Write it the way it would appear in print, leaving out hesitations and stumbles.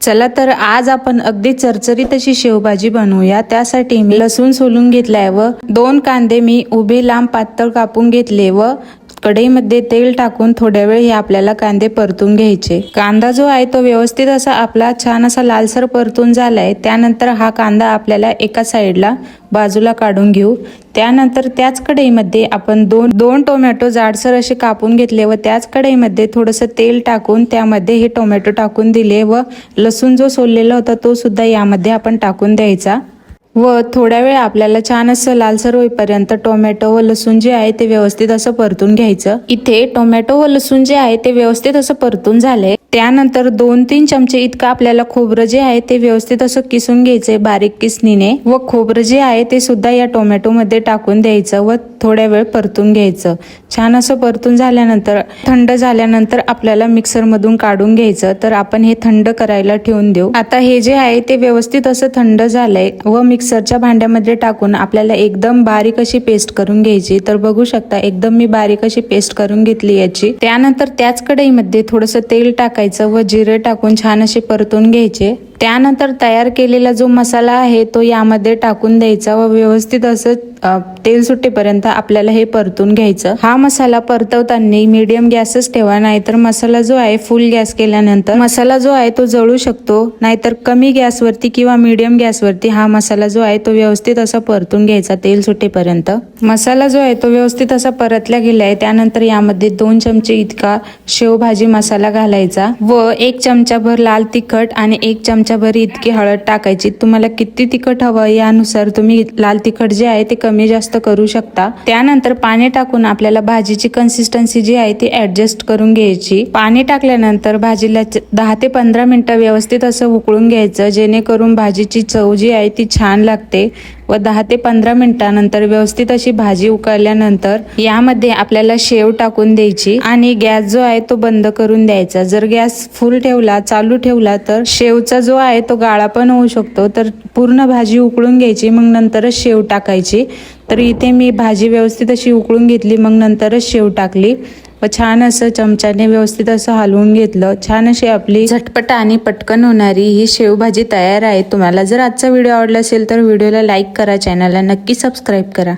चला तर आज आपण अगदी चरचरीत अशी शेवभाजी बनवूया। त्यासाठी मी लसूण सोलून घेतलाय व 2 कांदे मी उभे लांब पातळ कापून घेतले व कढईमध्ये तेल टाकून थोड्या वेळ हे आपल्याला कांदे परतून घ्यायचे। कांदा जो आहे तो व्यवस्थित असा आपला छान असा लालसर परतून झालाय। त्यानंतर हा कांदा आपल्याला एका साईडला बाजूला काढून घेऊ। त्यानंतर त्याच कढईमध्ये आपण दोन टोमॅटो जाडसर असे कापून घेतले व त्याच कढईमध्ये थोडंसं तेल टाकून त्यामध्ये हे टोमॅटो टाकून दिले व लसूण जो सोललेला होता तो सुद्धा यामध्ये आपण टाकून द्यायचा व थोड्या वेळ आपल्याला छान असं लालसर होईपर्यंत टोमॅटो व लसूण जे आहे ते व्यवस्थित असं परतून घ्यायचं। इथे टोमॅटो व लसूण जे आहे ते व्यवस्थित असं परतून झाले। त्यानंतर 2-3 चमचे इतकं आपल्याला खोबरं जे आहे ते व्यवस्थित असं किसून घ्यायचंय बारीक किसणीने व खोबरं जे आहे ते सुद्धा या टोमॅटो मध्ये टाकून द्यायचं व थोड्या वेळ परतून घ्यायचं। छान असं परतून झाल्यानंतर थंड झाल्यानंतर आपल्याला मिक्सर मधून काढून घ्यायचं। तर आपण हे थंड करायला ठेवून देऊ। आता हे जे आहे ते व्यवस्थित असं थंड झालंय व मिक्सरच्या भांड्यामध्ये टाकून आपल्याला एकदम बारीक अशी पेस्ट करून घ्यायची। तर बघू शकता एकदम मी बारीक अशी पेस्ट करून घेतली याची। त्यानंतर त्याच कढईमध्ये थोडंसं तेल टाकायचं व जिरे टाकून छान असे परतून घ्यायचे। त्यानंतर तयार केलेला जो मसाला आहे तो यामध्ये टाकून द्यायचा व व्यवस्थित असं तेल सुटेपर्यंत आपल्याला हे परतून घ्यायचं। हा मसाला परतवताना मीडियम गॅसच ठेवा, नाहीतर मसाला जो आहे फुल गॅस केल्यानंतर मसाला जो आहे तो जळू शकतो। नाहीतर कमी गॅसवरती किंवा मीडियम गॅसवरती हा मसाला जो आहे तो व्यवस्थित असा परतून घ्यायचा तेल सुटेपर्यंत। मसाला जो आहे तो व्यवस्थित असा परतला गेलाय। त्यानंतर यामध्ये 2 चमचे इतका शेवभाजी मसाला घालायचा व 1 चमचाभर लाल तिखट आणि 1 चमचाभर इतकी हळद टाकायची। तुम्हाला किती तिखट हवं यानुसार तुम्ही लाल तिखट जे आहे ते कमी जास्त करू शकता। त्यानंतर पाणी टाकून आपल्याला भाजीची कन्सिस्टन्सी जी आहे ती ऍडजस्ट करून घ्यायची। पाणी टाकल्यानंतर भाजीला 10 ते 15 मिनिटं व्यवस्थित असं उकळून घ्यायचं, जेणेकरून भाजीची चव जी आहे ती छान लागते व 10 ते 15 मिनिटांनंतर व्यवस्थित अशी भाजी उकळल्यानंतर यामध्ये आपल्याला शेव टाकून द्यायची आणि गॅस जो आहे तो बंद करून द्यायचा। जर गॅस फुल ठेवला चालू ठेवला तर शेवचा जो आहे तो गाळा पण होऊ शकतो। तर पूर्ण भाजी उकळून घ्यायची मग नंतरच शेव टाकायची। तर इथे मी भाजी व्यवस्थित अशी उकळून घेतली मग नंतरच शेव टाकली व छान असं चमच्याने व्यवस्थित असं हलवून घेतलं। छान अशी आपली झटपट आणि पटकन होणारी ही शेवभाजी तयार आहे। तुम्हाला जर आजचा व्हिडिओ आवडला असेल तर व्हिडिओला लाईक करा, चॅनलला नक्की सबस्क्राईब करा।